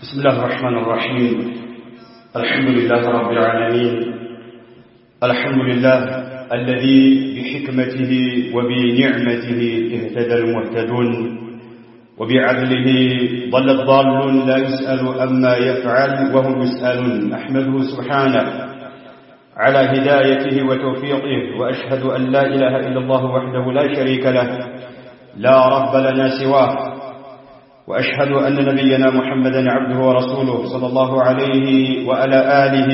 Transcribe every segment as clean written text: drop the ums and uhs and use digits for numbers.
بسم الله الرحمن الرحيم. الحمد لله رب العالمين. الحمد لله الذي بحكمته وبنعمته اهتدى المهتدون وبعدله ضل الضالون لا يسأل أما يفعل وهم يسألون. أحمده سبحانه على هدايته وتوفيقه، وأشهد أن لا إله إلا الله وحده لا شريك له لا رب لنا سواه، وأشهد أن نبينا محمدًا عبده ورسوله صلى الله عليه وعلى آله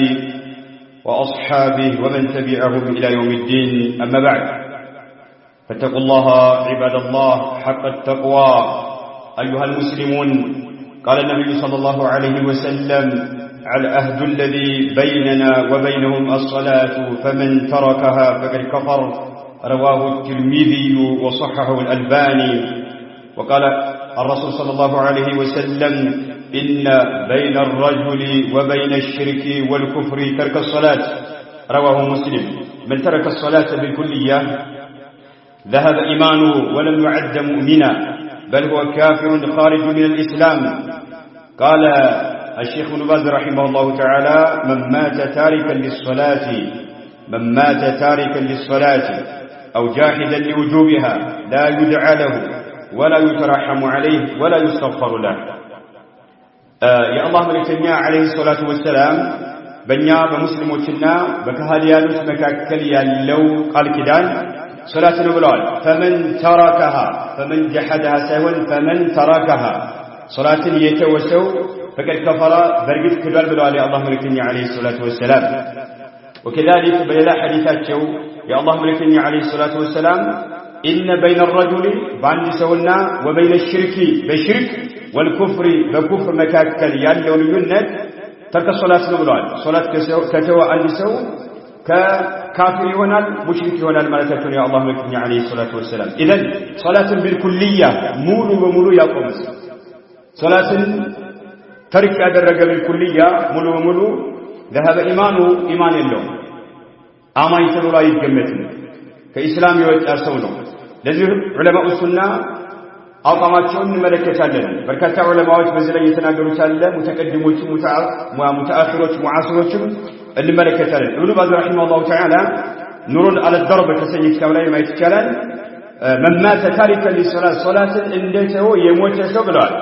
وأصحابه ومن تبعهم إلى يوم الدين. أما بعد، فاتقوا الله عباد الله حق التقوى أيها المسلمون. قال النبي صلى الله عليه وسلم: العهد الذي بيننا وبينهم الصلاة فمن تركها فقد كفر. رواه الترمذي وصححه الألباني. وقال الرسول صلى الله عليه وسلم: إن بين الرجل وبين الشرك والكفر ترك الصلاة. رواه مسلم. من ترك الصلاة بالكلية ذهب إيمانه ولم يعد مؤمنا، بل هو كافر خارج من الإسلام. قال الشيخ ابن باز رحمه الله تعالى: من مات تاركا للصلاة أو جاحدا لوجوبها لا يدعى له ولا يترحم عليه ولا يستغفر له. يا الله ملكتنا عليه الصلاة والسلام بنيا بمسلموችና በካህዲያኖች መካከል ያለው ቃል ኪዳን ሶላት ነው ብለዋል። فمن جحدها ሳይሆን فمن تركها ሶላትን የተወሰው فقد كفر በርግጥ ክዷል ብለዋል የአላህ መልእክተኛ عليه الصلاة والسلام። وكذلك በሌላ ሐዲሳቸው የአላህ መልእክተኛ عليه الصلاة والسلام: إن بين الرجل بعند سونا وبين الشرك بشرك والكفر بكفر مكاكل يالله لينت ترك الصلاة نبلوال. صلاة كتوى عند سو ككافر يونال مشرك يونال ملكتون يا الله ملكني عليه الصلاة والسلام. إذن صلاة بالكلية مولو ومولو يقوم. صلاة ترك أدرج بالكلية مولو ومولو ذهب إيمانه إيمان الله أما يتلو لا يتجمتن كإسلام يوجد. ለዚህ ዑለማኡ ሱና አቋማቸውን እንመለከታለን። በርካታ ዑለማዎች በዚህ ላይ የተናገሩት አለ። ሙተቀድሞች ሙተአኺሮች ሙዓሲሮችም እንመለከታለን። ኢብኑ ባዝ ረሂመሁላሁ ተዓላ ኑሩን አለ ደርብ ከሰኝ ኪታብ ላይ ማየት ይቻላል። መማተ ታሪከን ሊሶላት ሶላትን እንደተው የሞተ ሰው ብለዋል።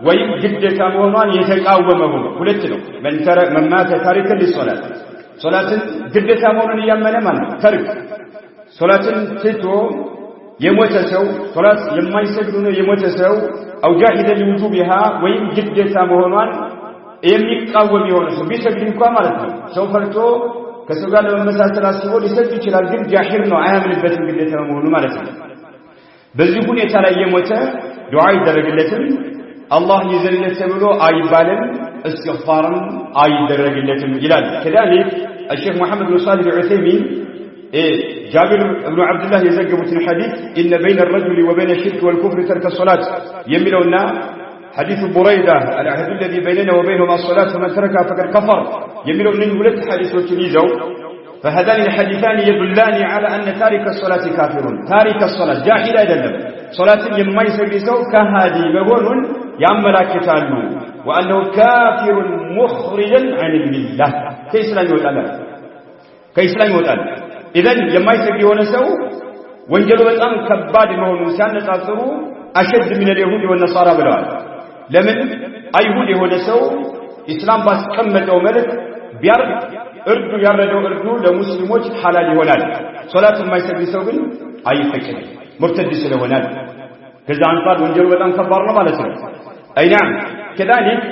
ወይም ግዴታ መሆኗን የተቃወመ ሆኖ ሁለት ነው። መማተ ታሪከን ሊሶላት ሶላትን ግዴታ መሆኑን ያመነ ማለት ነው። ተርክ ሶላትን ትቶ የሞተ ሰው ሶላት የማይሰግድ ነው የሞተ ሰው አው ጃሂደ ሊውጁቢሃ ወይም ግዴታ መሆኗን የሚቃወም የሆነ ሰው ቢሰግድ እንኳን ማለት ነው ሰው ፈርቶ ከሰው ጋር ለመመሳሰል አስቦ ሊሰግድ ይችላል፣ ግን ጃሂል ነው አያምንበትም ግዴታ መሆኑ ማለት ነው። በዚህ ሁኔታ ላይ የሞተ ዱዓ ይደረግለትም፣ አላህ ይዘንለት ተብሎ አይባልም፣ እስትግፋርም አይደረግለትም ይላል። ከذلك الشيخ محمد بن صالح العثيمين جابر بن عبد الله يزجبت الحديث: إن بين الرجل وبين الشرك والكفر ترك الصلاة. يملونا حديث بريدة: العهد الذي بيننا وبينهم الصلاة فمن تركها فقد كفر. يملون من ولد حديث وتنيزو. فهذان الحديثان يدلان على أن تارك الصلاة كافر. تارك الصلاة جاحد أيضا صلاة يما يسجسو كهادي مهون يعمل كتالو، وأنه كافر مخرجا عن الملة. كيسلام يوتال. إذن يما يسجد የሆነ ሰው ወንጀሉ በጣም ከባድ መሆኑን ሲያነጻጽሩ أشد من اليهود والنصارى ብለዋል። ለምን አይሁድ የሆነ ሰው ኢስላም ባስቀመጠው መልክ ቢያርድ እርዱ ያረደው እርዱ ለሙስሊሞች ሐላል ይሆናል። ሶላት የማይሰግድ ሰው ግን አይፈቀድም ሙርተድ ስለሆነ። ከዛ አንፃር ወንጀሉ በጣም ከባድ ነው ማለት ነው። አይናም كذلك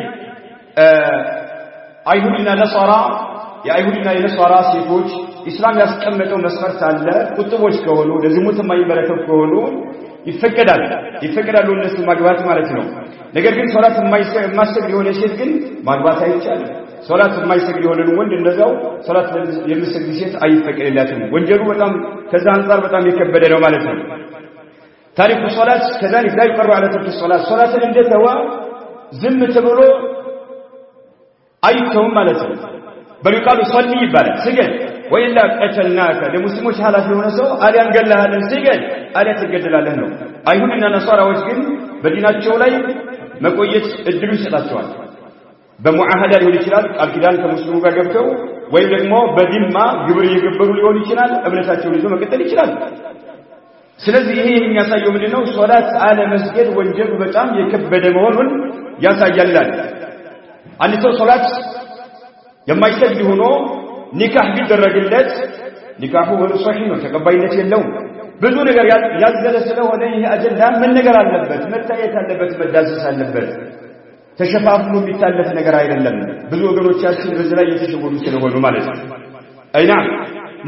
አይሁድና ነሳራ የአይሁድና የነሳራ ሴቶች ኢስላም ያስቀመጠው መስፈርት አለ። ቁጥቦች ከሆኑ ለዝሙት የማይመለከቱ ከሆኑ ይፈቀዳሉ እነሱ ማግባት ማለት ነው። ነገር ግን ሶላት የማይሰግድ የሆነ ሴት ግን ማግባት አይቻልም። ሶላት የማይሰግድ የሆነ ወንድ እንደዛው ሶላት የሚሰግድ ሴት አይፈቀድላትም። ወንጀሉ በጣም ከዛ አንፃር በጣም የከበደ ነው ማለት ነው። ታሪኩ ሶላት كذلك لا يقر على ترك الصلاة ሶላትን እንደተዋ ዝም ተብሎ አይተውም ማለት ነው። በልቃሉ ሶሊ ይባላል ስገድ ወይላ ቀተልናከ ለሙስሊሞች ሐላፊ ሆነ ሰው አሊያን ገለሃለን ስገድ አሊያ ትገደላለህ ነው። አይሁድና ነሳራዎች ግን በዲናቸው ላይ መቆየት እድሉ ይሰጣቸዋል። በሙዓሃዳ ሊሆን ይችላል ቃል ኪዳን ከሙስሊሙ ጋር ገብተው ወይም ደግሞ በዲማ ግብር እየገበሩ ሊሆን ይችላል እምነታቸውን ይዘው መቀጠል ይችላል ስለዚህ ይሄ የሚያሳየው ምንድነው ሶላት አለ መስገድ ወንጀሉ በጣም የከበደ መሆኑን ያሳያል አንድ ሰው ሶላት የማይሰግድ ሆኖ ኒካህ ቢደረግለት ኒካሁ ወልሶሂ ነው ተቀባይነት የለውም ብዙ ነገር ያዘለ ስለሆነ ይሄ አጀንዳ ምን ነገር አለበት መታየት አለበት መዳሰስ አለበት ተሸፋፍኖ የሚታለፍ ነገር አይደለም ብዙ ወገኖቻችን በዚህ ላይ የተሸወዱ ስለሆኑ ማለት ነው አይና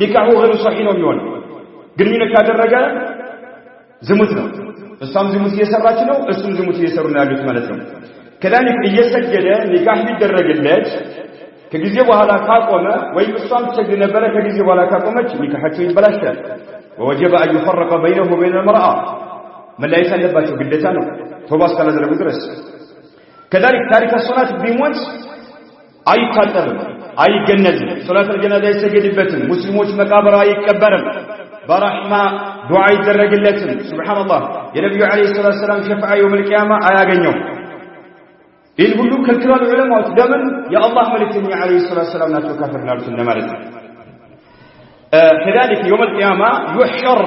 ኒካሁ ወልሶሂ ነው የሚሆነው ግንኙነት ካደረገ ዝሙት ነው እሷም ዝሙት እየሰራች ነው እሱም ዝሙት እየሰሩ ነው ያሉት ማለት ነው ከዳኒክ እየሰገደ ኒካህ ቢደረግለት ከጊዜ በኋላ ካቆመ ወይም እሷም ትሰግድ ነበር ከጊዜ በኋላ ካቆመች ኒካሃቸው ይበላሻል ووجب أن يفرق بينه وبين المرأة من لا يسلباته قدتانه توباس كلا ذلك درس كذلك تارك الصلاة بموت أي قتل أي جنز صلاة الجنازة يسجد بتم مسلموش مقابر أي كبرم برحمة دعاء الرجلتم سبحان الله يا نبي عليه الصلاة والسلام شفع يوم القيامة آية جنيوم إن هدوك الكرام العلماء دمن يا الله ملكني عليه الصلاة والسلام لا تكافر نار النمارد كذلك يوم القيامة يحشر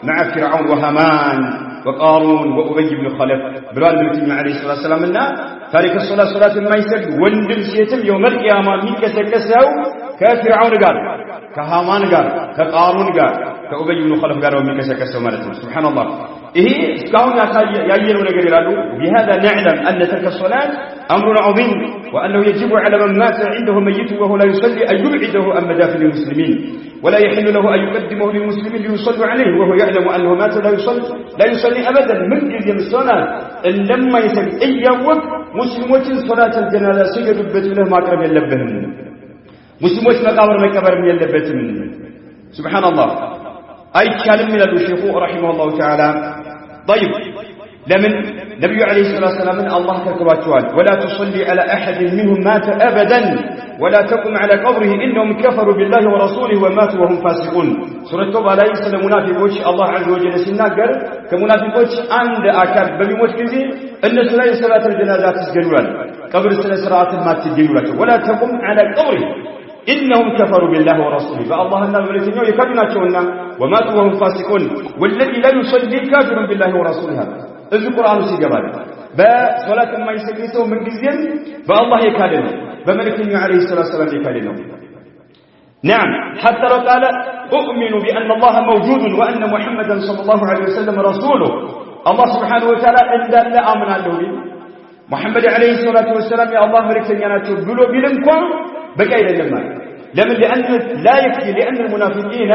مع فرعون وهامان وقارون وأبي بن خلف بلال ملكني عليه الصلاة والسلام لنا تارك الصلاة صلاة ما يسجد وندل سيتم يوم القيامة من كسكسه كفرعون قال كهامان قال كقارون قال كأبي بن خلف قال ومن كسكسه مالته سبحان الله إيه كون يأيّن ونقر له بهذا نعلم أن ترك الصلاة أمر عظيم وأنه يجب على من مات عنده ميت وهو لا يصلي أن يبعده عن مدافن المسلمين ولا يحل له أن يقدمه للمسلمين ليصلوا عليه وهو يعلم أنه مات لا يصلي أبدا من قدم الصلاة إن لما يسل أي وقت مسلموت صلاة الجنازة سجدوا بتله ما قرب يلبهم مسلموت مقابر مكبر يلبتهم سبحان الله أي كلام من الشيخ رحمه الله تعالى طيب لمن نبي عليه الصلاة والسلام الله كركباتوال ولا تصلي على أحد منهم مات أبدا ولا تقم على قبره إنهم كفروا بالله ورسوله وماتوا وهم فاسقون سورة التوبة لا يسأل منافقوش الله عز وجل سنناقر كمنافقوش عند أكاد بموت كذي أن صلاة الجنازات تسجلون قبر صلاة ما تسجلون ولا تقم على قبره إنهم كفروا بالله ورسوله فالله النبي ولكن يكادنا شونا وماتوا وهم فاسقون والذي لا يصلي كافر بالله ورسوله القرآن سيجبال بصلاة ما يسجلسه من جزين فالله يكادنا بملك عليه الصلاة والسلام يكادنا نعم حتى لو قال أؤمن بأن الله موجود وأن محمدا صلى الله عليه وسلم رسوله الله سبحانه وتعالى إن لا آمن له محمد عليه الصلاة والسلام يا الله ملك يناتوا بلو بلنكم بقى إلى الجمال لمن لأن لا يكفي لأن المنافقين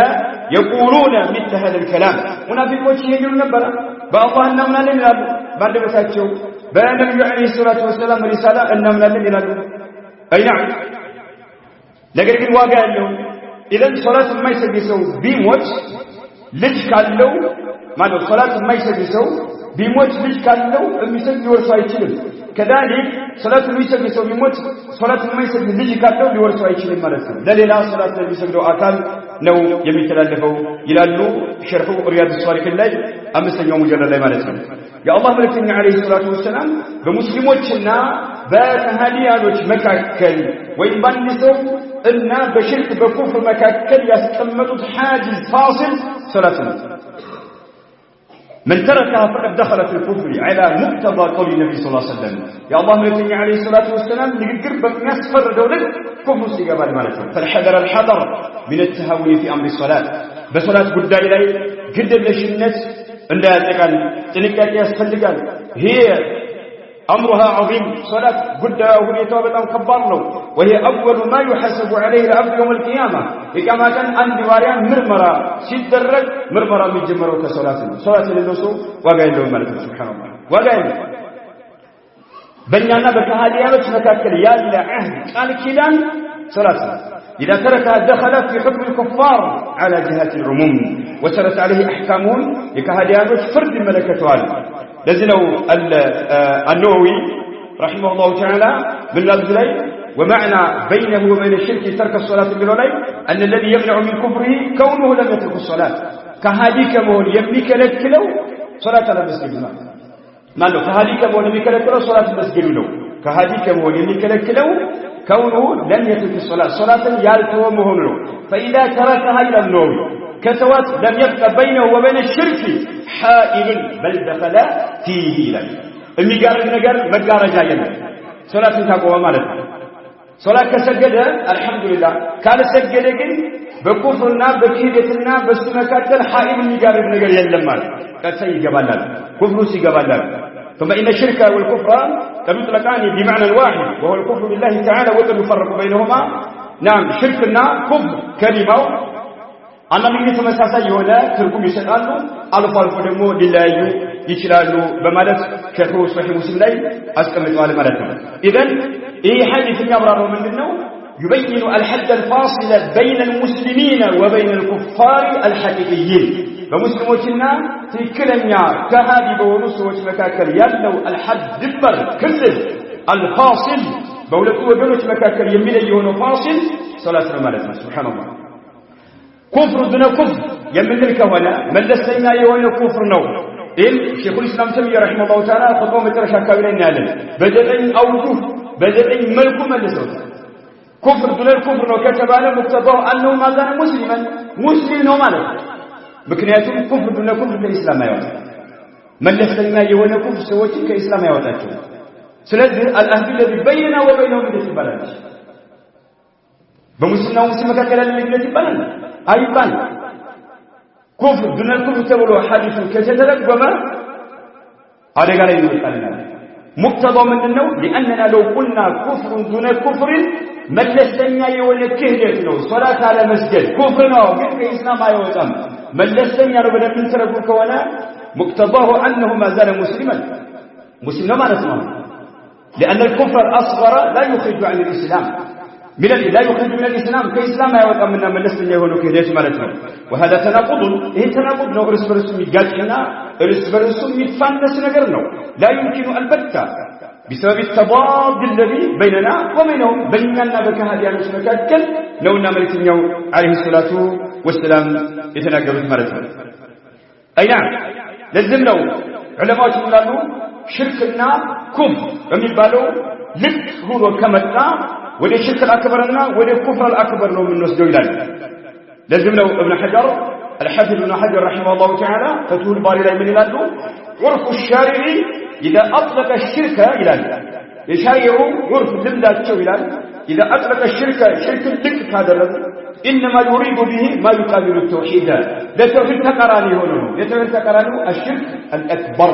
يقولون مثل هذا الكلام منافقون يقولون نبرا بأالله أننا لنا بعد بساتشو بأن النبي عليه الصلاة والسلام رسالة أننا لنا أي نعم لكن الواقع له إذا صلاة ما يسجسوا بموت ليش قال له ما له صلاة ما يسجسوا بموت ليش قال له المسجد ورسوا يشيل كذلك صلاة المسجد يسوي بموت صلاة ما يسجد ليش قال له ورسوا يشيل مرة لا لا صلاة المسجد أكل لو يمتلفوا إلى له شرحوا رياض الصالحين الليل أمس اليوم جل الله مالتهم يا الله ملكني عليه الصلاة والسلام بمسلموتنا بهاليانوች መካከል ወይ ባንሰው እና በሽርክ በኩፍር መካከል ያስቀመጡት حاجز فاصل صلاة من تركها فقد دخل في الكفر على مقتضى قول النبي صلى الله عليه وسلم يا الله ملكني عليه الصلاة والسلام نقدر بمسفر دولة كفر سيقبال مالته فالحذر الحذر من التهاون في أمر الصلاة بصلاة قدام إلي قد لشنة عندها تقال تنكات يسفلقال هي أمرها عظيم صلاة قدام ونيتوبة كبار وهي أول ما يحسب عليه العبد يوم القيامة كما كان عند واريان مرمرة سيدرج مرمرة من جمرة صلاة للنسو وقال له الملك سبحانه الله وقال بنيانا بكهاديانة مكاكل يا عهد قال كيلان صلاة إذا تركها دخل في حكم الكفار على جهات العموم وسرت عليه أحكامهم لكهاديانة فرد الملكة لزنوا النووي رحمه الله تعالى من الأبزلي ومعنى بينه وبين الشرك ترك الصلاة بالولي أن الذي يمنع من كفره كونه لم يترك الصلاة كهاديك مول يملك لك لو صلاة المسجد ما له كهاديك مول يملك لك لو صلاة المسجد له كهادي كمون يمكلكلو كونه لم يترك الصلاة صلاة يالتو مهنو فإذا تركها إلى النوم كتوات لم يبقى بينه وبين الشرك حائل بل دخل فيه إلى الميقارج نقر مقارج آيانا صلاة تقوى مالتها صلاة كسجد الحمد لله كان سجد لكن بكفرنا بكيدتنا بسمكات حائل الميقارج نقر يلمال قد سيقبال كفر سيقبال ثم إن الشرك والكفر يطلقان بمعنى واحد وهو الكفر بالله تعالى وقد يفرق بينهما نعم شركنا كفر كلمة أنا من يتمساسا يولا تركم يسألوا ألف ألف دمو لله يشلالوا بمالت شيخو صحيح مسلم لي أسكمتوا على مالتهم إذن إيه حديث يبرر من النوم يبين الحد الفاصل بين المسلمين وبين الكفار الحقيقيين بمسلموتنا في كلمة كهذه بونسوة مكاكل يلو الحد دبر كذب الفاصل بولته وجنوة مكاكل يمين يهون فاصل صلاة المالتنا سبحان الله كفر دون كفر يمن الكونا من لسنا يهون كفر نو إن شيخ الإسلام تيمية رحمه الله تعالى خطوة مترشا كابلين نالن بدأين أوجه بدأين ملكو من لسوت كفر دون الكفر وكتب على مقتضاه أنه ما كان مسلما مسلم ومالك بكنياتهم كفر دون كفر كالإسلام ما يوتا من لسنا يهون كفر سوتي كالإسلام ما يوتا سلذي الأهل الذي بيننا وبينهم من البلد بمسلمنا ومسلمك كلام من البلد أيضا كفر دون الكفر تقول حديث كتتلك وما هذا قال يقول مقتضى من النوم لأننا لو قلنا كفر دون كفر من لسنا يهون كهدتنا صلاة على مسجد كفرنا ومن الإسلام ما يوتا من لسنا لو بدأ من تركوا كونا مقتضاه أنه ما زال مسلما مسلما ما نسمعه لأن الكفر الأصغر لا يخرج عن الإسلام لا يخرج من الإسلام كإسلام ما يوقع منا من لسنا يهون كهديت مالتنا وهذا تناقض تناقض نو إرس برسوم يقاتلنا إرس برسوم يتفانس نقرنا لا يمكن البتة بسبب التضاد الذي بيننا وبينهم بيننا بكهدي عن المكاكل لو أن ملكنا عليه الصلاة والسلام يتناقض مالتنا أي نعم لازم لو علماء يقولون شركنا كفر وميبالو لك هو كمتنا ودي الشرك الأكبرنا ودي الكفر الأكبر لو من نسجو إلى لازم لو ابن حجر الحافظ ابن حجر رحمه الله تعالى فتوه الباري لا من إلاده عرف الشارع إذا أطلق الشرك إلى يشارع عرف لمدة تشو إلى إذا أطلق الشرك شرك لك هذا إنما يريد به ما يقابل التوحيد لا توحيد تقراني هنا يتوحيد تقراني الشرك الأكبر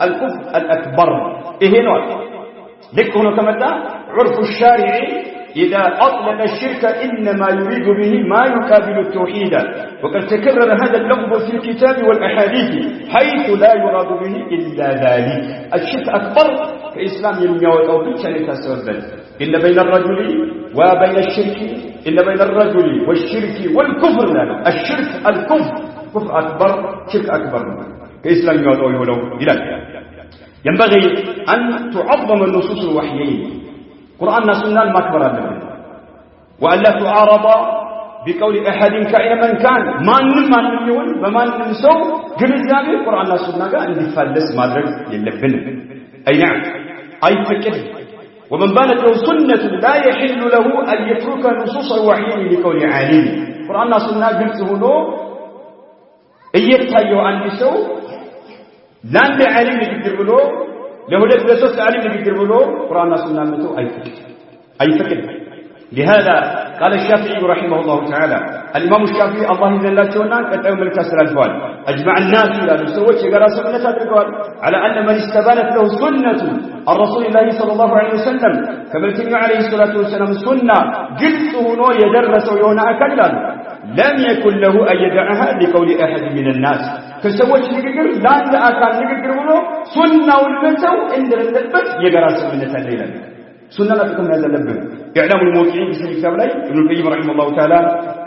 الكفر الأكبر إيه نوع لك هنا كما عرف الشارع إذا أطلق الشرك إنما يريد به ما يقابل التوحيد وقد تكرر هذا اللفظ في الكتاب والأحاديث حيث لا يراد به إلا ذلك الشرك أكبر كإسلام يميوت أو بيتشاني تسودل إن بين الرجل وبين الشرك إن بين الرجل والشرك والكفر الشرك الكفر كفر أكبر شرك أكبر كإسلام يميوت أو يولو إلى ينبغي أن تعظم النصوص الوحيين قرآن سنة المكبر لنا وأن لا تعارض بقول أحد كائن من كان ما نميون وما نمسو جميل قرآن سنة أن يفلس مادرك يلبن أي نعم أي فكر ومن بانت له سنة لا يحل له أن يترك نصوص الوحيين بقول عالم قرآن سنة قلته له إيتايو أن يسو لان بعلم يقدر له له لبسوس علم يقدر له قرآن سنة أي فكر لهذا قال الشافعي رحمه الله تعالى الإمام الشافعي الله إذن لا تشونا قد أمل كسر الفوال أجمع الناس إلى نسوة شجرة سنة الرجال على أن من استبانت له سنة الرسول الله صلى الله عليه وسلم كما التنمي عليه الصلاة والسلام سنة جلسه نو يدرس ويونا أكلا لم يكن له أن يدعها لقول أحد من الناس كسوت نقدر لا أكان نقدر له سنة والمسو إن النبت يقرأ سنة الليلة سنة لا تكون هذا اللبن إعلام الموقعين بسم الكتاب لي ابن القيم رحمه الله تعالى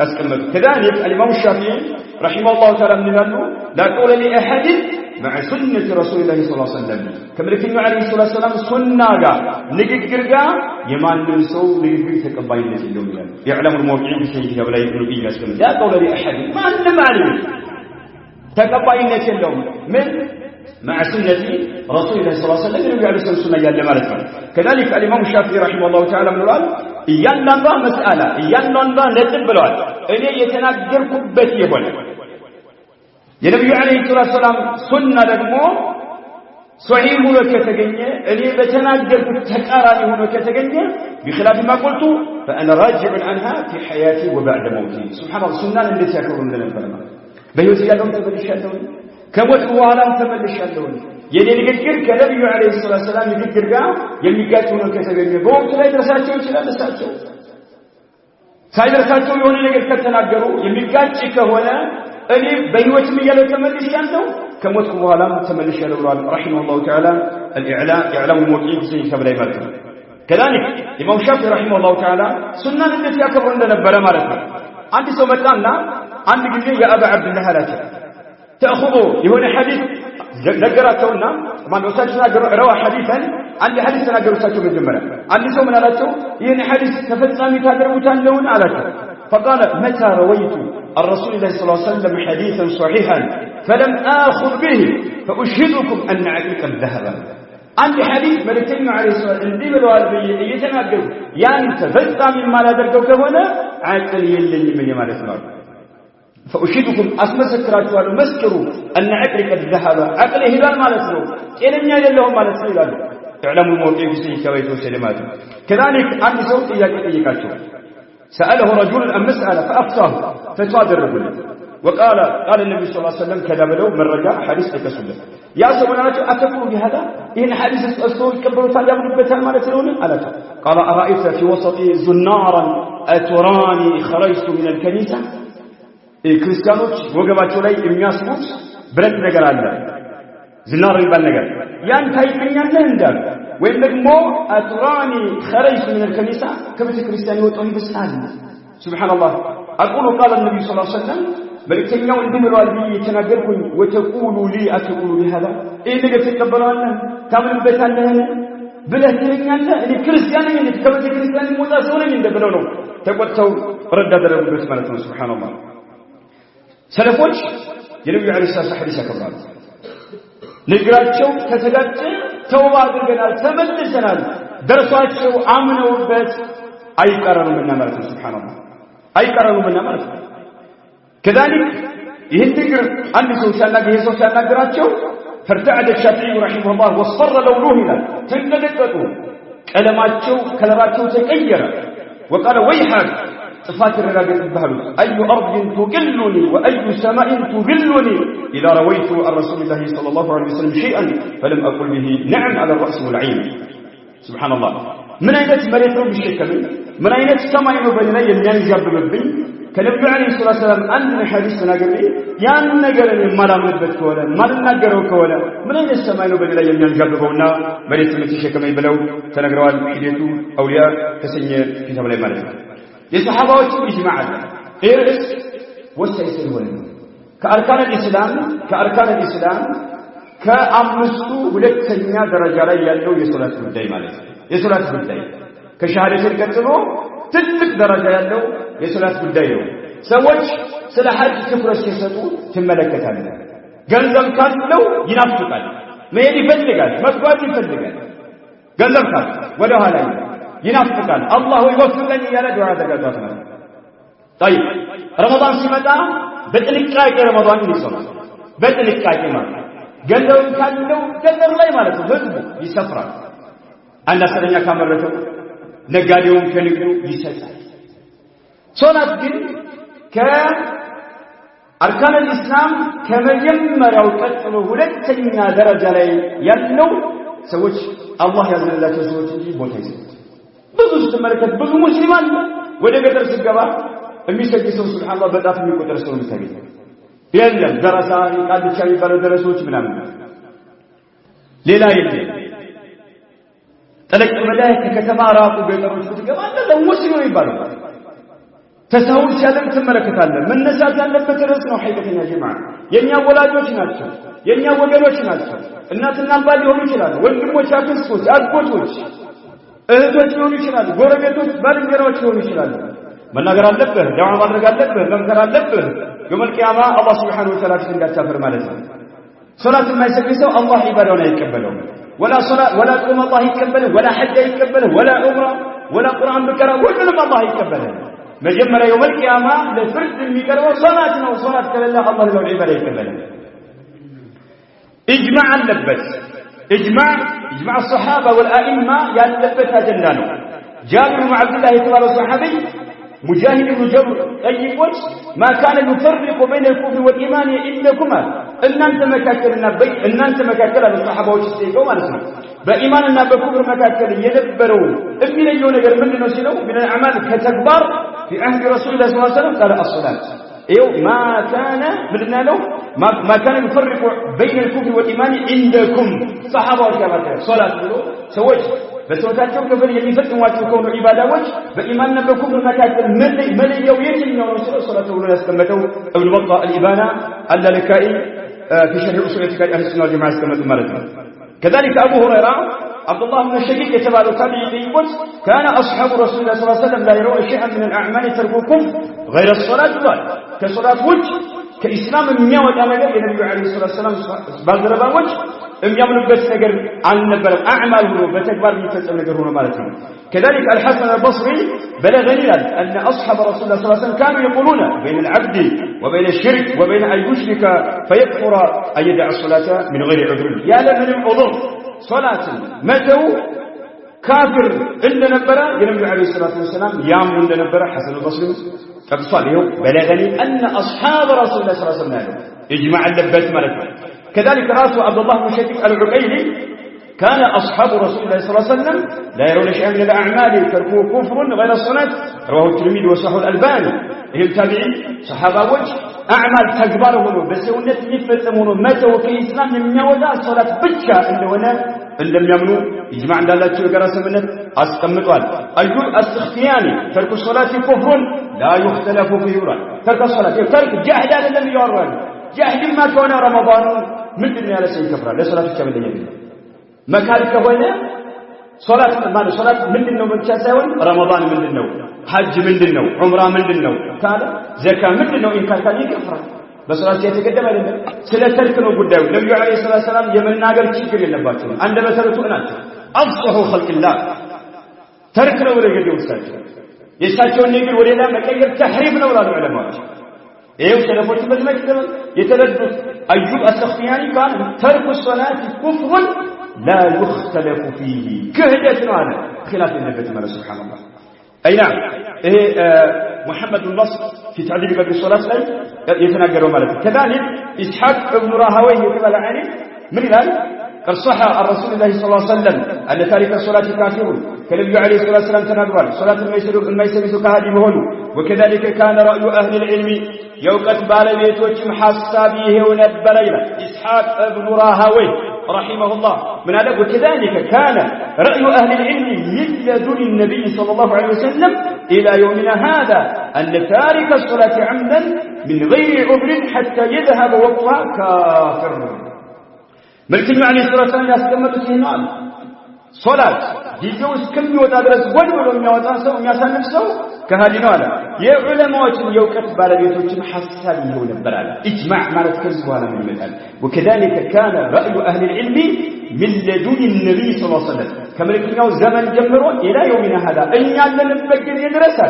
أسكمل كذلك الإمام الشافعي رحمه الله تعالى من ذلك لا قول لأحد مع سنة رسول الله صلى الله عليه وسلم كما لكن عليه الصلاة والسلام سنة نقدر يمان ننسو نقدر تكبين نسلهم إعلام الموقعين بسم الكتاب لي ابن القيم أسكمل لا قول لأحد ما نمعلم تكبين نسلهم من مع سنة رسول الله صلى الله عليه وسلم يقول عليه السنة يا لمالك كذلك الإمام الشافعي رحمه الله تعالى من الوال እያንዳንዷ መስአላ እያንዳንዷ ነጥብ ብለዋል እኔ የተናገርኩበት ይሆን የነብዩ አለይሂ ሰላም ሱና ደግሞ ሶሂህ ሆኖ ከተገኘ እኔ በተናገርኩት ተቃራኒ ሆኖ ከተገኘ بخلاف ما قلت فانا راجع عنها في حياتي وبعد موتي سبحان الله ሱናን እንዴት ያከብሩ እንደነበር ነው በህይወት ያለው ተመልሻለሁ ከሞት በኋላም ተመልሻለሁ የኔ ንግግር ከነብዩ አለይሂ ሰላም ንግግር ጋር የሚጋጭ ሆኖ ከተገኘ በወቅቱ ላይ ደርሳቸው ይችላል እሳቸው ሳይደርሳቸው የሆነ ነገር ከተናገሩ የሚጋጭ ከሆነ እኔ በህይወትም እያለሁ ተመልሻለሁ ከሞት በኋላም ተመልሻለሁ ብሏል ረሂመሁላሁ ተዓላ الاعلام الموقع في ከብላይ ማለት ነው كذلك ኢማም ሻፊዒ ረሂመሁላሁ ተዓላ ሱናን እንዴት ያከብሩ እንደነበረ ማለት ነው አንድ ሰው መጣና አንድ ጊዜ የአባ አብዱላህ አላቸው تاخذوا የሆነ ሐዲስ ነገራቸውና ማን ወሳቸው ረዋ ሐዲስን አንድ ሐዲስ ተናገሩሳቸው መጀመሪያ አንድ ሰው ምን አላቸው ይሄን ሐዲስ ተፈጻሚ ታደርጉታለሁን አላቸው فقال متى رويت الرسول الله صلى الله عليه وسلم حديثا صحيحا فلم آخذ به فأشهدكم أن عقلك الذهب عند حديث ملكين عليه الصلاة والسلام اللي بالوالبية يتناقض يعني تفضل مما لا درجوك هنا عقل يلي من يمال الثمار فأشهدكم أسمسكرات ومسكروا أن عقلك الذهب عقل هلال مال الثمار إلن يالي لهم مال الثمار اعلموا الموقع في سيكا ويتو سلماته كذلك عند صوتي يكاتشو سأله رجل أم مسألة فأفتاه فتوى الرجل وقال النبي صلى الله عليه وسلم كذا بلو من رجاء حديث تكسله يا سبحانه أتقول بهذا إن حديث الأسطول كبروا تعجب نبتها ما لتلون قال أرأيت في وسطي زنارا أتراني خرجت من الكنيسة كريستيانوش وقباتوا لي إمياسبوس برد نقر الله زنار يبال نقر يعني تايقين لندر وإن نجمو أتراني خرجت من الكنيسة كبت كريستياني وطوني بسنان سبحان الله أقول قال النبي صلى الله عليه وسلم መልእክተኛው እንዲምሩ አልቢ የተናገርኩኝ ወተቁሉ ሊ አትቁሉ بهذا እኔ ነገር ተቀበለዋለህ ታምንበታለህ ብለህ ትለኛለህ እኔ ክርስቲያን ነኝ ከበተ ክርስቲያን ሞታ ሰው ነኝ እንደብለው ነው ተቆጥተው ረዳ ደረቡበት ማለት ነው ሱብሃንአላህ ሰለፎች የነብዩ አለይሂ ሰላም ሐዲስ ያከብራሉ ንግራቸው ከተጋጨ ተውባ አድርገናል ተመልሰናል ደርሷቸው አምነውበት አይቀረኑምና ማለት ነው ሱብሃንአላህ አይቀረኑምና ማለት ነው كذلك يهتجر أن يسوع سيناجراቸው فارتعد الشافعي رحمه الله واصفر لونه تنقلقوا كلماتቸው كلماتቸው تغير وقال ويحك صفات الرجاء البهلو أي أرض تقلني وأي سماء تظلني إذا رويت عن رسول الله صلى الله عليه وسلم شيئا فلم أقل به نعم على الرأس والعين سبحان الله من أين مريت رب الشكل من أين السماء بيننا ينجب بالبين كنبي عليه الصلاة والسلام أن حديث ناقري يان ناقرن ملامنبت كولا ما ناقرو كولا من أين السماء بين لا ينجببونا مريت متيشة كما يبلو تناقروا الحديثو أولياء تسنير كتاب الله مالك الصحابة إجماع إرس والسيسر ولد كأركان الإسلام كأمستو ولد سنيا درجة لا يلو يصلاة بالداي مالك يصلاة بالداي كشهادة الكتبو ትልቅ ደረጃ ያለው የሶላት ጉዳይ ነው ሰዎች ስለ ሐጅ ትኩረት ሲሰጡ ትመለከታለህ ገንዘብ ካለው ይናፍቃል መሄድ ይፈልጋል መግባት ይፈልጋል ገንዘብ ካለ ወደ ኋላ ይናፍቃል አላህ ይወፍቀኝ ያለ ዱዓ ተጋጣት ነው طيب ረመዳን ሲመጣ በጥንቃቄ ረመዳን ይጾማል በጥንቃቄ ማለት ገንዘብ ካለው ገንዘብ ላይ ማለት ነው ህዝቡ ይሰፍራል አንድ አስረኛ ካመረተው ነጋዴውን ከንግዱ ይሰጣል ሶላት ግን ከአርካን الاسلام ከመጀመሪያው ቀጥሎ ሁለተኛ ደረጃ ላይ ያለው ሰዎች አላህ ያዘነላቸው ሰዎች እንጂ ቦታ ይሰጣል ብዙ ስትመለከት ብዙ ሙስሊም አለ ወደ ገጠር ሲገባ የሚሰግደው ሱብሃንአላህ በጣም የሚቆጠር ሰው ነው የለም ደረሳ ቃልቻ ይባላል ደረሶች ምናምን ሌላ የለም ተለቅ በላይ ከከተማ ራቁ ገጠሮች ብትገባ እንደው ሙስሊም ይባላል ተሳውል ሲያደርግ ትመለከታለህ መነሳት ያለበት ርዕስ ነው ሐቂቀተኛ ጀማዓ የኛ ወላጆች ናቸው የኛ ወገኖች ናቸው እናትና አባት ሊሆኑ ይችላሉ ወንድሞች አክስቶች አጎቶች እህቶች ሊሆኑ ይችላሉ ጎረቤቶች ባልንጀራዎች ሊሆኑ ይችላሉ መናገር አለብህ ዳዋ ማድረግ አለብህ መምከር አለብህ የውመል ቂያማ አላህ Subhanahu Wa Ta'ala እንዳታፈር ማለት ነው ሶላት የማይሰግድ ሰው አላህ ኢባዳውን አይቀበለውም ولا صلاة ولا قوم الله يقبله ولا حج يقبله ولا عمره ولا قرآن بكره كلهم الله يقبله مجمّر يوم القيامة لفرد المكره صلاة وصلاة كالله الله لو العبادة يقبله إجماع اللبس إجماع الصحابة والأئمة يلبس أجلانه جابر بن عبد الله يتبع الصحابي مجاهد بن جبر أيقوت ما كان يفرق بين الكفر والإيمان إنكما إن أنت مكاكلنا بالصحابة والشيخوا ما نسمع بإيماننا بكفر مكاكل يدبروا إبن اليون غير من نسلوا من الأعمال كتكبر في عهد رسول الله صلى الله عليه وسلم قال الصلاة ما كان يفرق بين الكفر والإيمان عندكم صحابة والكافر صلاة سوج بس وتاتيو كفر የሚፈጽሟቸው ከሆኑ ኢባዳዎች በኢማንና በኩፍር መካከል መለየው የትኛው ነው ሲሉ ሶላቱ ብሎ ያስቀመጠው ابن بطة الإبانة اللالكائي في شرح أصول اعتقاد أهل السنة والجماعة ያስቀመጡ ማለት ነው كذلك أبو هريرة عبد الله بن الشقيق يتبع تابعي يقول كان أصحاب رسول الله صلى الله عليه وسلم لا يرون شيئا من الأعمال تركوكم غير الصلاة كصلاة وجه كإسلام የሚያወጣ ነገር የነብዩ አለይሂ ሰላም ባልደረባዎች የሚያምኑበት ነገር አልነበረም አዕማል ሆኖ በተግባር የሚፈጸም ነገር ሆኖ ማለት ነው كذلك الحسن البصري بلغني أن أصحاب رسول الله صلى الله عليه وسلم كانوا يقولون بين العبد وبين الشرك وبين أن يشرك فيكفر أن يدع الصلاة من غير عذر يا لمن العذر صلاة متوا كافر إلا نبرا ينبي عليه الصلاة والسلام يامن إلا نبرا حسن البصري فقصال بلغني أن أصحاب رسول الله صلى الله عليه وسلم إجماع اللبات ملكا كذلك رأسه عبد الله بن شقيق العقيلي كان أصحاب رسول الله صلى الله عليه وسلم لا يرون شيئا من الأعمال تركوه كفر غير الصلاة رواه الترمذي وصححه الألباني هي التابعين صحابة وجه أعمال تكبرهم بس ونت يفتمون متى وفي الإسلام من يوضع الصلاة بتشا إن لم يمنوا إجماع عند الله تعالى سمنت أسكمتوال أيضا السختياني ترك الصلاة كفر لا يختلف فيه ترك الصلاة ترك جاهد هذا لم يرون جاهد ما كان رمضان من الدنيا لا شيء كفر لا صلاة كاملة يبي ما كان كونه صلاة من النوم تشاسون رمضان من النوم حج من النوم عمرة من النوم كذا زكاة من النوم إن كان يكفر بس راسي يتقدم على سلا تركنا قدام النبي عليه الصلاة والسلام يمن ناقل شكر للنباتهم عندما سرتوا أنات أفصحوا خلق الله تركنا ولا يجدوا ساتوا يساتون نقول ولا لا مكير تحريفنا ولا العلماء سلفوا المكتب يتردد أيوب السختياني قال ترك الصلاة كفر لا يختلف فيه كهدتنا على خلاف النبي سبحان الله أي نعم محمد بن نصر في تعذيب قدر الصلاة يتناقروا مالك كذلك إسحاق بن راهويه يتبع عنه من ذلك قد صح عن رسول الله صلى الله عليه وسلم أن تارك الصلاة كافر كالنبي عليه الصلاة والسلام تناقروا صلاة الميسر كهدي مهول وكذلك كان رأي أهل العلم يوقت بالبيت وجم حسابيه ونبريلا إسحاق بن راهويه رحمه الله من هذا وكذلك كان رأي أهل العلم من لدن النبي صلى الله عليه وسلم إلى يومنا هذا أن تارك الصلاة عمدا من غير عذر حتى يذهب وقتها كافر ملك عليه الصلاة والسلام يستمد سينال صلاة يجوز كم يوتادرس ولو يوتانسو ويسان نفسه كهذه نوالا يا علماء يوقت بالبيتوچ حساب يهون برال اجماع مالت كذبوا من المثال وكذلك كان رأي أهل العلم من لدن النبي صلى الله عليه وسلم كما لكنه زمن جمروا إلى يومنا هذا أن يعلم نبقى يدرسا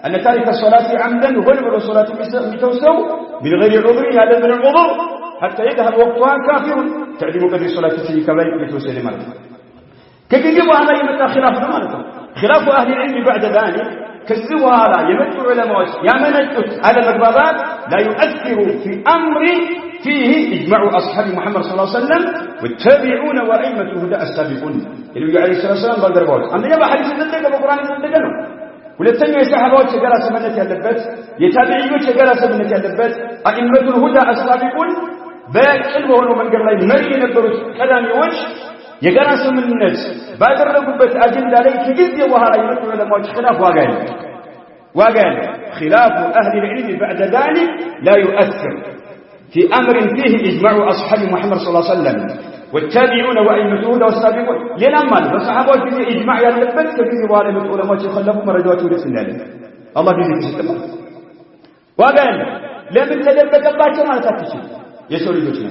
أن تارك الصلاة عمدا غلب الصلاة بتوسو من غير عذر هذا من العذر حتى يذهب وقتها كافر تعليم قدر الصلاة فيه كما يتوسل مرة كيف يجب هذا يمتى خلاف مرة خلاف أهل العلم بعد ذلك كذبوا هذا يمتع علماء يمنجت على المقبضات لا يؤثر في أمر فيه إجماع أصحاب محمد صلى الله عليه وسلم والتابعون وأئمة الهدى السابقون النبي عليه الصلاة والسلام قال دربوت أما يبقى حديث الزندقة بقرآن الزندقة ولتنيا يسحبوت شجرة سمنة يلبت يتابعون شجرة سمنة يلبت أئمة الهدى السابقون بقلبه من قال الله مري نبرت كلام وجه يقرأ سمن الناس بعد الرغبة أجل عليك جزء وهذا يمثل لما خلاف واقعنا خلاف أهل العلم بعد ذلك لا يؤثر في أمر فيه إجماع أصحاب محمد صلى الله عليه وسلم والتابعون وأئمته والسابقون ينمل فصحابه في إجماع يلبت كجزء وهذا يمثل لما خلفوا مرجوات ورسل الله الله بيزيك ستما واقعنا لمن تدبت الله كما تكتشف يسولي جوشنا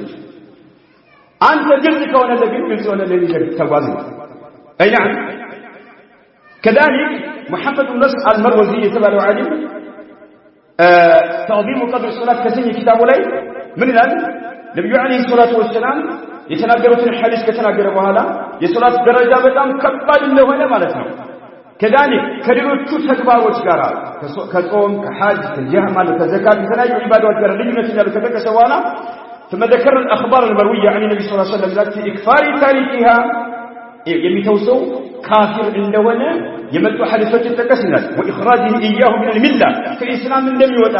أنت قلت كون الذي قلت ولا الذي توازن أي نعم. كذلك محمد بن نصر المروزي يتبع عليه تعظيم قدر الصلاة كسن كتاب لي من الآن النبي عليه الصلاة والسلام يتناقروا الحديث كتناقر بهذا የሶላት ደረጃ በጣም ከባድ እንደሆነ ማለት ነው كذلك ከሌሎቹ ተግባሮች ጋር ከጾም ከሐጅ ከጂሃድ ከዘካት የተለያዩ ዒባዳዎች ጋር ልዩነት እንዳለው ከተጠቀሰ በኋላ ثم ذكر الأخبار المروية عن النبي صلى الله عليه وسلم في إكفار تاركها يمتوسو كافر እንደሆነ የመጡ ሐዲሶች ተጠቅሰናል وإخراجه إياه من الملة كالإسلام እንደሚወጣ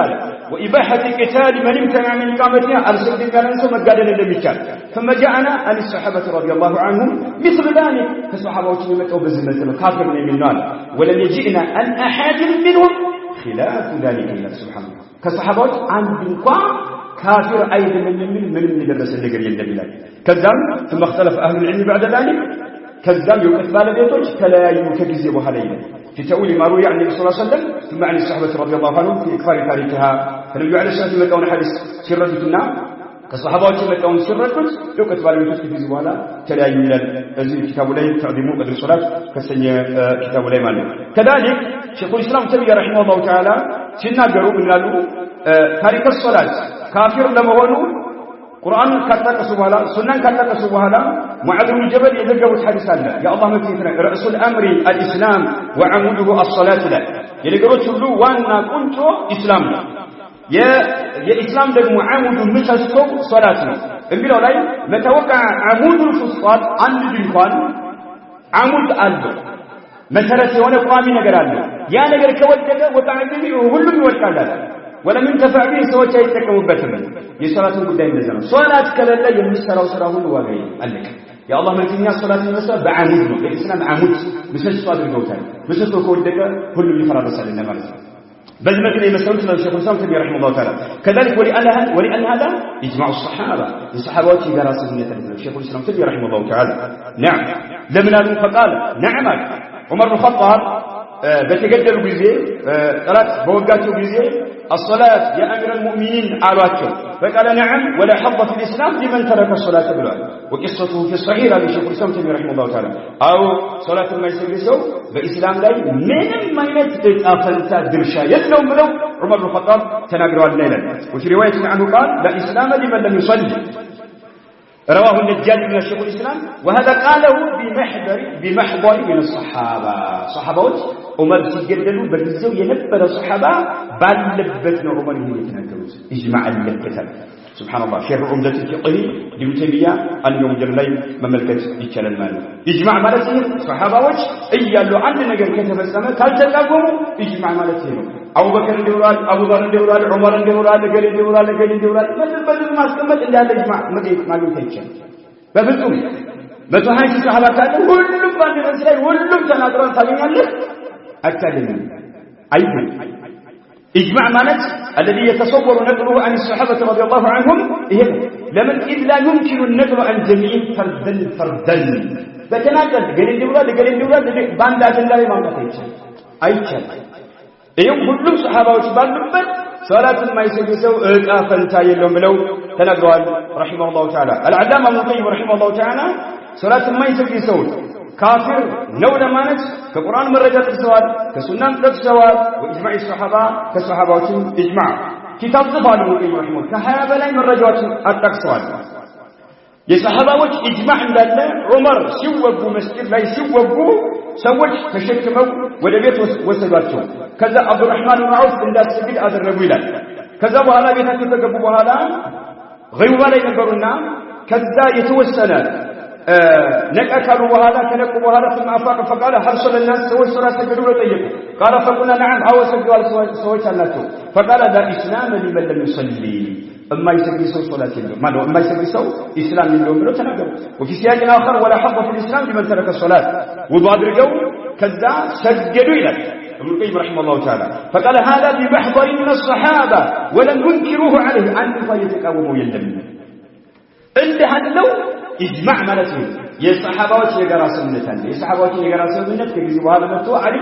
وإباحة قتال من امتنع من إقامتها أرسل ذلك مقادل እንደሚቻል ثم جاءنا عن الصحابة رضي الله عنهم مثل ذلك فالصحابة يمتوا بزمة كافر من النار ولم يجئنا أن أحد منهم خلاف ذلك سبحان الله كالصحابة عندكم كافر أيضا من يدرس النجر يندبلال كذا ثم اختلف أهل العلم بعد ذلك كذا يوقف بالبيتوج كلا يكذب وحليل في تأويل ما روي عن النبي صلى الله عليه وسلم ثم عن الصحابة رضي الله عنهم في إكفار تاركها فالنبي عليه الصلاة والسلام يقول حديث سرتنا كالصحابة يقول سرتنا يوقف بالبيتوج كذب ولا كلا يولد أزيد كتاب لي تعظيموا قدر الصلاة كسنية كتاب لي ماله كذلك شيخ الإسلام تيمية رحمه الله تعالى سنقروا من قالوا تارك الصلاة كافر لما هو قرآن كتاكسوا بهلا سنة كتاكسوا بهلا معاذ بن جبل يذكروا الحديث الله يا الله مكتنا رأس الأمر الإسلام وعموده الصلاة له يذكروا تقولوا وانا كنت إسلام يا إسلام ده معامد مسسو صلاتنا انبيلو لاي متوقع عمود الفصال عند الدنقان عمود قلب مسرت وانا قامي نجر الله يا نجر كودك وتعبني وكلهم يوقع ولم ينتفع به سوى شيء يتكوبته يصلاة قدام الزمن صلاة كلا لا يمسر وسراه الواقعي قال لك يا الله من الدنيا صلاة المساء بعمود الإسلام عمود مسج صلاة الجوتان مسج كودك كل اللي فرض سالنا مرة بل مثل مسلم الشيخ الإسلام تيمية رحمه الله تعالى كذلك ولأن هذا إجماع الصحابة الصحابة جرى سنة الشيخ الإسلام تيمية رحمه الله تعالى نعم لمن فقال نعم عمر بن الخطاب بتجدد بزي ثلاث بوقات بزي الصلاة يا أمير المؤمنين عالواته فقال نعم ولا حظ في الإسلام لمن ترك الصلاة بالوعد وقصته في الصحيح هذا الشيخ الإسلام تيمية رحمه الله تعالى أو صلاة ما يسلسوا بإسلام لا من ما ينتج أفلت درشا يتلوم بلو عمر بن الخطاب تناقروا الليلة وفي رواية عنه قال لا إسلام لمن لم يصلي رواه النجال من الشيخ الإسلام وهذا قاله بمحضر من الصحابة صحابات عمر سيجدلوا بالرزو ينبر الصحابة باللبتنا عمر هي يتناقلوا إجماع اللبتة سبحان الله شيخ عمدة الفقه ابن تيمية أن يوم جلالين مملكة إجلال المال إجماع مالتهم صحابة وجه إيالو عندنا قال كتب السماء قال تلاقوا إجماع مالتهم أبو بكر الدورال أبو ذر الدورال عمر الدورال قال الدورال بدل ما استمت إلا هذا إجماع مدينة معلوم تيجان فبالتالي بتوحي الصحابة كانوا كلهم بعد الرسول كلهم تناظرون تابعين له التالين أيضا إجماع مالك الذي يتصور نقله عن الصحابة رضي الله عنهم لمن إذ لا يمكن النقل عن جميع فردا فتناقل قال الدورال باندات الله ما نقيتش أيضا يوم كلهم صحابة وشباب صلاة ما يسجسوا فانتا يلهم بلو تنقلوا رحمه الله تعالى العلامة ابن القيم رحمه الله تعالى صلاة ما يسجسوا كافر نولا مانت كقرآن مرجات السواد كسنة السواد وإجماع الصحابة كالصحابة إجماع كتاب ضفال ابن القيم رحمه الله كهذا لا مرجات التقسواد የሰሃባዎች ኢጅማዕ እንዳለ ዑመር ሲወጉ መስጊድ ላይ ሲወጉ ሰዎች ተሸክመው ወደ ቤት ወሰዷቸው ከዛ አብዱራህማን ብን ዐውፍ እንዳስገድ አደረጉ ይላል ከዛ በኋላ ቤታቸው ተገቡ በኋላ ገይባ ላይ ነበሩና ከዛ የተወሰነ ነቃ ካሉ በኋላ ተነቁ በኋላ ثم افاق فقال هل صلى الناس سوى الصلاه سجدوا لطيقوا قال فقلنا نعم او سجدوا سويت አላቸው فقال لا اسلام لمن لم يصلي اما يسجد سو صلاه የለው ማለት اما يسجد سو اسلام የለው ብለው ተናገሩ وفي سياق اخر ولا حظ في الاسلام لمن ترك الصلاه وضوء አድርገው ከዛ ሰገዱ ይላል ابن القيم رحمه الله تعالى فقال هذا بمحضر من الصحابه ولم ينكروه عليه ان يتقاوموا يلم እንደሃለው إجماع مالته የሰሃባዎች የጋራ ስምምነት አለ የሰሃባዎች የጋራ ስምምነት ከጊዜ በኋላ መጥቶ አሊ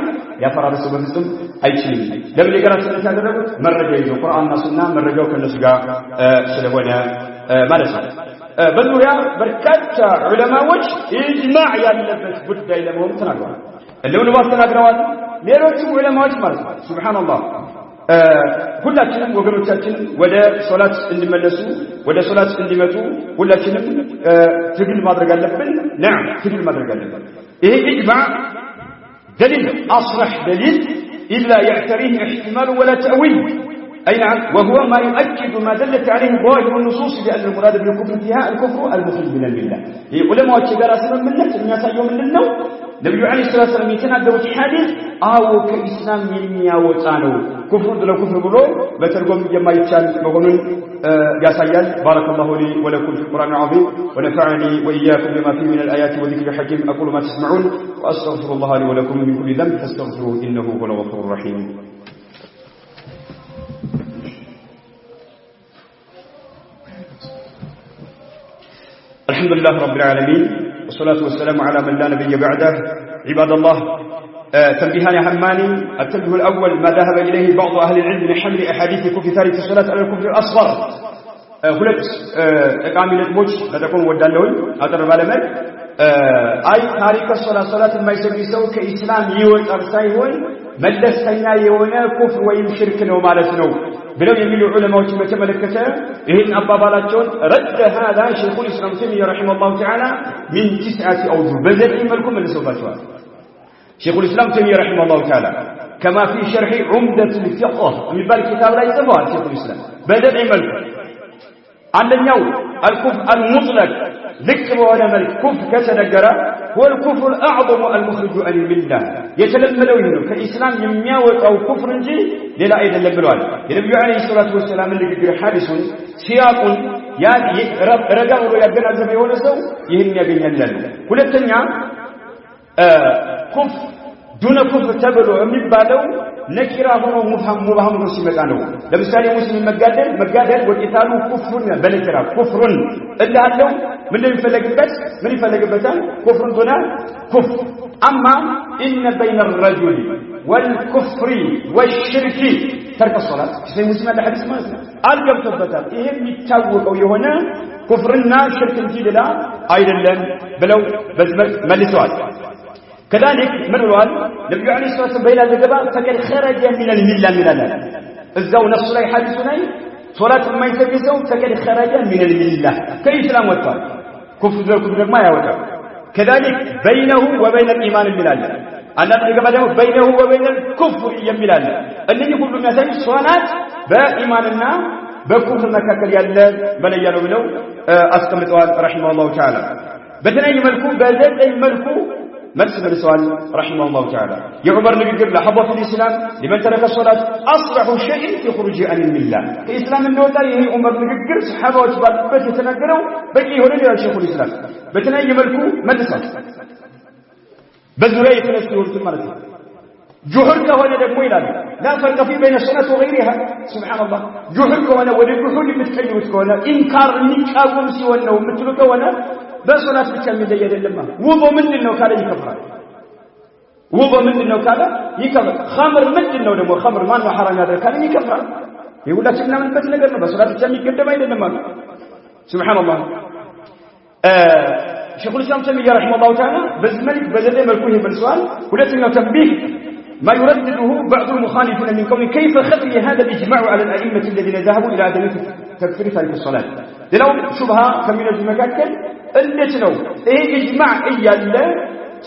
ያፈራረሱ በፍጹም አይችልም ለምን የጋራ ስምምነት ያደረጉት መረጃ ይዘው ቁርአንና ሱና መረጃው ከነሱ ጋር ስለሆነ ማለት ነው በዙሪያ በርካታ ዑለማዎች ኢጅማዕ ያለበት ጉዳይ ለመሆኑ ተናግረዋል። እነሆ ተናግረዋል ሌሎች ዑለማዎች ማለት ነው። ሱብሃንአላህ ሁላችንም ወገኖቻችን ወደ ሶላት እንዲመለሱ ወደ ሶላት እንዲመጡ ሁላችንም ትግል ማድረግ አለብን። نعم ትግል ማድረግ አለብን። ይሄ ኢጅማዕ دليل أصرح دليل إلا يعتريه احتمال ولا تأويل. أي نعم وهو ما يؤكد ما دلت عليه ظاهر النصوص بأن المراد بالكفر فيها الكفر المخرج من الملة. علماء الشجرة سبب من الله الناس يوم من النوم النبي عليه الصلاة والسلام يتنادوا في حديث أو كإسلام يميا وتانو كفر لو كفر بلو بترجم جماعة يتشال مغنون يا سيال. بارك الله لي ولكم في القرآن العظيم ونفعني وإياكم بما فيه من الآيات وذكر الحكيم. أقول ما تسمعون وأستغفر الله لي ولكم من كل ذنب فاستغفروه إنه هو الغفور الرحيم. الحمد لله رب العالمين والصلاة والسلام على من لا نبي بعده. عباد الله تنبيهان همان. التنبيه الأول ما ذهب إليه بعض أهل العلم من حمل أحاديث كفر تارك الصلاة على الكفر الأصغر. ሁለት ጠቃሚ ነጥቦች ለተቆም ወዳለው አጠር ባለመል አይ ታሪክ ሶላት የማይሰግድ ሰው ከኢስላም ይወጣል ሳይሆን መለስተኛ የሆነ ኩፍር ወይም ሽርክ ነው ማለት ነው ብለው የሚሉ ዑለማዎች በተመለከተ ይህን አባባላቸውን ረደ هذا شيخ الإسلام تيمية رحمه الله تعالى من 9 أوجه በዘጠኝ መልኩ መልሰውባቸዋል። شيخ الإسلام تيمية رحمه الله تعالى كما في شرح عمدة الفقه የሚባል ኪታብ ላይ ጽፏል። شيخ الإسلام በዘጠኝ መልኩ አንደኛው الكفر المطلق ልክ በሆነ መልኩ ኩፍር ከተነገረ هو الكفر الأعظم المخرج عن الملة የተለመደው ይሄ ነው ከኢስላም የሚያወጣው ኩፍር እንጂ ሌላ አይደለም ብለዋል። የነብዩ አለይሂ ሰላቱ ወሰለም ንግግር ሐዲሱን ሲያቁን ያ ረጋ ብሎ ያገናዘበ የሆነ ሰው ይሄን ያገኛል። ሁለተኛ ኩፍር ዱነ ኩፍር ተብሎ የሚባለው ነኪራ ሆኖ ሙብሃም ነው ሲመጣ ነው። ለምሳሌ ሙስሊም መጋደል ወቂታሉ ኩፍሩን በነኪራ ኩፍሩን እንዳለው ምን ይፈልግበታል ኩፍሩን ዱነ ኩፍር አማ ኢነ በይነ الرجل والكفر والشرك ترك الصلاة في ሙስሊም ለሐዲስ ማለት ነው አልገብተበታል። ይሄ የሚታወቀው የሆነ ኩፍርና ሽርክ እንጂ ሌላ አይደለም ብለው በዝመር መልሰዋል። كذلك من رواه النبي عليه الصلاة والسلام بين الجبال فقد خرج من الملة من الله الزو نفس لا يحدثنا صلاة ما يسجدوا فقد خرج من الملة كإسلام وطن كفر ما يوجد. كذلك بينه وبين الإيمان من الله أن الجبال بينه وبين الكفر من الله الذي يقول لنا ذلك صلاة بإيماننا بكفر مكاكل يلا بل يلو بلو أسكمت رحمه الله تعالى بدنا يملكو بذات يملكو መልስ መልሰዋል رحمه الله تعالى. የዑመር ንግግር ለሐضة الإسلام لمن ترك الصلاة أصبح شيء في خروج عن الملة ከኢስላም እንደወጣ ይሄ ዑመር ንግግር ሰሃባዎች ባሉበት የተናገረው በቂ ሆነ ይላል ሸይኹ الإسلام በተለያየ መልኩ መልሰዋል። በዙሪያ የተነሱት ማለት ነው። ጁሁር ከሆነ ደግሞ ይላል لا فرق في بين الصلاة وغيرها سبحان الله ጁሁር ከሆነ ወደ ጁሁር የምትቀይሩት ከሆነ ኢንካር የሚቃወም ሲሆን ነው የምትሉ ከሆነ በሶላት ብቻ የሚለይ አይደለም። ውቦ ምንድነው ካለ ይከፍራል። ውቦ ምንድነው ካለ ይከፍራል። ኸምር ምንድነው ደግሞ ኸምር ማን ነው ሐራም ያደርጋል ይከፍራል። ይሁላችን እናምንበት ነገር ነው። በሶላት ብቻ የሚገደብ አይደለም ማለት ሱብሃንአላህ። ሸይኹ الإسلام تيمية رحمه الله تعالى በዘጠኝ መልኩ ይሄ መልሰዋል። ሁለተኛው ተንቢህ ما يردده بعض المخالفين من قول كيف خفي هذا الإجماع على الأئمة الذين ذهبوا إلى عدم تكفير تارك الصلاة لو شبهة كمين المكاكل እንዴት ነው ይሄ ኢጅማዕ እያለ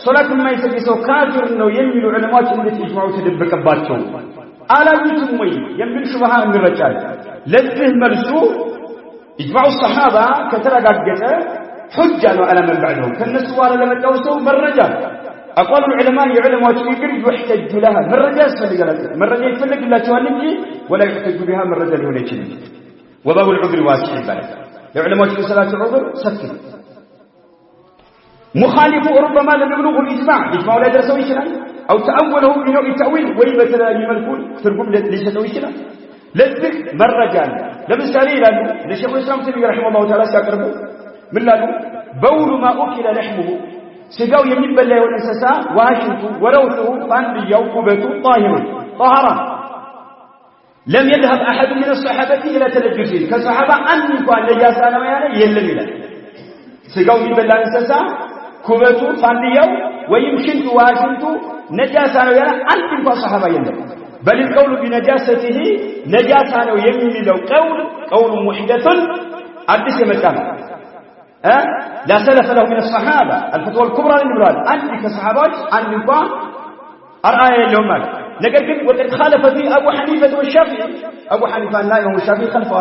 ሶላት የማይሰግድ ሰው ካፊር ነው የሚሉ ዑለማዎች እንዴት ኢጅማዑ ተደበቀባቸው አላዩትም ወይ የሚል ሹብሃ እንረጫል። ለዚህ መልሱ ኢጅማዑ ሰሃባ ከተረጋገጠ ሁጃ ነው على من بعدهم ከነሱ በኋላ ለመጣው ሰው መረጃ አቋሉ ዑለማን የዑለማዎች ንግግር ይحتج لها መረጃ ያስፈልጋል። መረጃ ይፈልግላቸዋል እንጂ ولا يحتج بها መረጃ ሊሆን አይችልም። وباب العذر واسع ይባላል። የዑለማዎች ሰላት ዑذር ሰፊ مخالف ربما لم يبلغ الإجماع لا يدرسه يشرع أو تأوله بنوع التأويل ويبتلا يملكون ترجم ليسته يشرع لذلك مرجان لمثالي لأنه لشيخ الإسلام تيمية رحمه الله تعالى سيقربه من لأنه بول ما أكل لحمه سقاو يمين بالله والإنسساء واشنته وروثه فانبيا وكبته طاهرا لم يذهب أحد من الصحابة إلى تلجسه كالصحابة أنكوا أن نجاسانا ويانا يلم إلى ስጋው የሚበላ እንስሳ ኩበቱ ፋንዲያው ወይም ሽንቱ ዋሽንቱ ነጃሳ ነው ያለ አንድ እንኳን ሰሃባ የለም بل القول بنجاسته نجاسة ነው የሚለው قول محدث አዲስ የመጣ ነው لا سلف له من الصحابة الفتوى الكبرى للبلاد አንድ ከሰሃባዎች አንድ እንኳን አርአያ የለውም ማለት ነገር ግን وقد خالف فيه أبو حنيفة والشافعي أبو حنيفة لا يوم الشافعي خلفه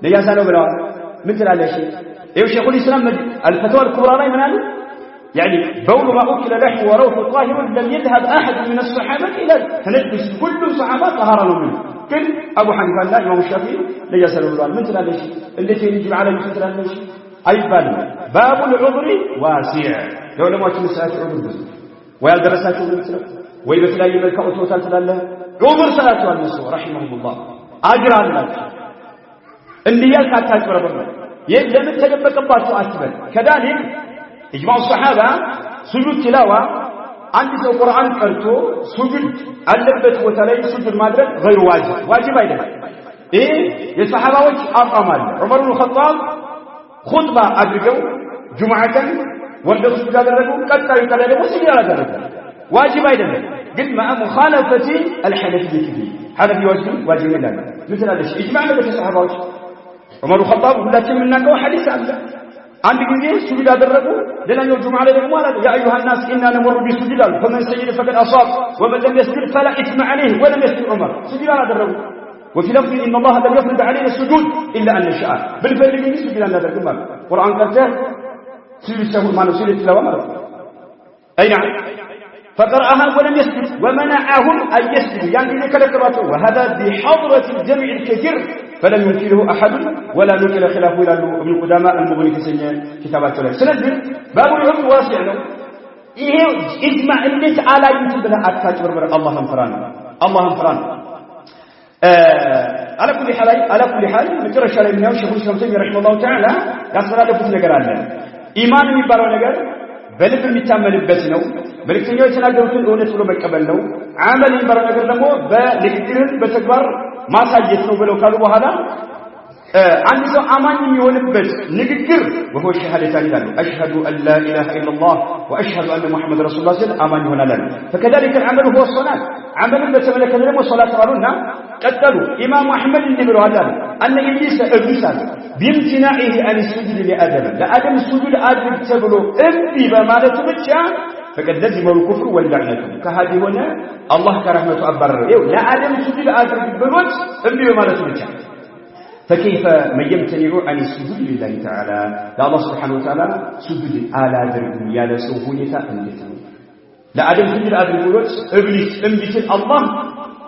نجاسة ነው ብለዋል ምን ትላለሽ ይኸው ሸይኹል ኢስላም الفتوى الكبرى ላይ ምን አሉ يعني بول ما أكل لحم وروث طاهر لم يذهب أحد من الصحابة إلى تنجس كل الصحابة طهارا منه كل أبو حنيفة لا إمام الشافعي لا يسأل الله من تلا ليش اللي يجب على مثل ليش أي باب العذر واسع لو لم يكن ساعة عذر بس ويا درسات عذر ويبتلا يملك أوتوتال تلا عذر صلاة النسوء رحمهم الله أجر الله اللي يلقى تاجر ربنا يجب أن تجبك باتو أكبر كذلك إجماع الصحابة سجود تلاوة عند القرآن قرأته سجود اللبت وتلاقي سجود مادرة غير واجب أيضا الصحابة وجه أقامل عمر بن الخطاب خطبة أدركوا جمعة وردوا سجود أدركوا قد يتلاقوا وسجود أدركوا واجب أيضا قد مع مخالفة الحنفية كبير هذا في واجب الله مثل هذا الشيء إجماع لبت الصحابة وجه عمر بن الخطاب لا تمنى حديث عنه عند جنيه سجد أدركوا لأن يوم الجمعة لهم يا أيها الناس إنا نمر بسجد فمن سجد فقد أصاب ومن لم يسجد فلا إثم عليه ولم يسجد عمر سجد أدركوا وفي لفظ إن الله لم يفرض علينا السجود إلا أن نشاء بالفعل من سجد أدركوا القرآن قال سجد السهول ما نسجد التلاوة أي نعم فقرأها ولم يسجد ومنعهم أن يسجدوا يعني ذلك لكراته وهذا بحضرة الجمع الكثير فلم ينكره أحد ولا نكر خلافه إلى ابن قدامى المغني في كتابات السلف سنذكر باب العذر واسع له إيه إجماع الناس على يوتيوب لا أكثر من اللهم فران على كل حال ذكر الشارع من شيخ الإسلام تيمية رحمه الله تعالى يصل على فتنة قرانه إيمان የሚባለው ነገር በልብ የሚታመንበት ነው መልእክተኛው የተናገሩትን እውነት ብሎ መቀበል ነው አመል የሚባለው ነገር ደግሞ በንግግር በተግባር ማሳየት ነው ብለው ካሉ በኋላ አንድ ሰው አማኝ የሚሆንበት ንግግር وهو الشهادتان ይላሉ أشهد أن لا إله إلا الله وأشهد أن محمد رسول الله صلى الله عليه وسلم فكذلك العمل هو الصلاة عمل بتملكه ደግሞ ሶላት አሉና ቀጠሉ ኢማም አህመድ እንደብለው አላለ أن إبليس بامتناعه عن السجود لآدم لآدم السجود آدم ተብሎ እምቢ በማለቱ ብቻ فقد لزم الكفر واللعنة كهذه هنا الله كرحمته أبرر لا آدم سجود آدم بالوجه أمي وما لسجد فكيف من يمتنع عن السجود لله تعالى لا الله سبحانه وتعالى سجود آلا درهم يا لسوهونيتا أميته لا آدم سجود آدم بالوجه إبليس أميته الله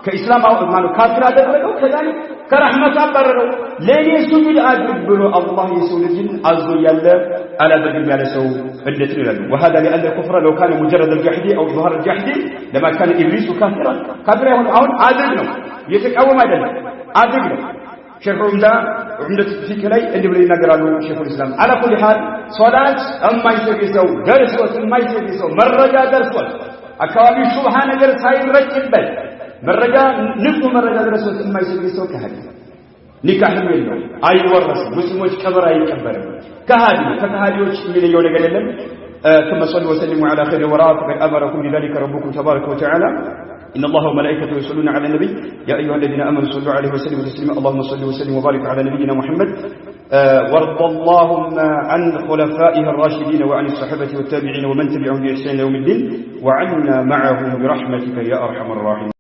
كإسلام أو إيمان كافر أدركه كذلك كرحمة أبرره لين يسجد آدم بلو الله يسول الجن أزو يلا على بدل ما لسو الدتر له وهذا لأن الكفر لو كان مجرد الجحد أو ظهر الجحد لما كان إبليس كافرا كافرا هون عادلنا يتكوم عادلنا شيخ عمدة فيك لي اللي بلي نقرأ شيخ الإسلام على كل حال صلاة أما يسوي درس وما يسوي مرجع درس أكوابي سبحان درس هاي رجل بل مرجع نفس مرجع درس وما يسوي كهذا نكاح منه أي ورث مسلموش كبر أي كبر كهذه وش من يوم قال ثم صلوا وسلموا على خير وراء فقد أمركم بذلك ربكم تبارك وتعالى إن الله وملائكته يصلون على النبي يا أيها الذين آمنوا صلوا عليه وسلموا تسليما اللهم صل وسلم وبارك على نبينا محمد وارض اللهم عن خلفائه الراشدين وعن الصحابة والتابعين ومن تبعهم بإحسان يوم الدين وعنا معهم برحمتك يا أرحم الراحمين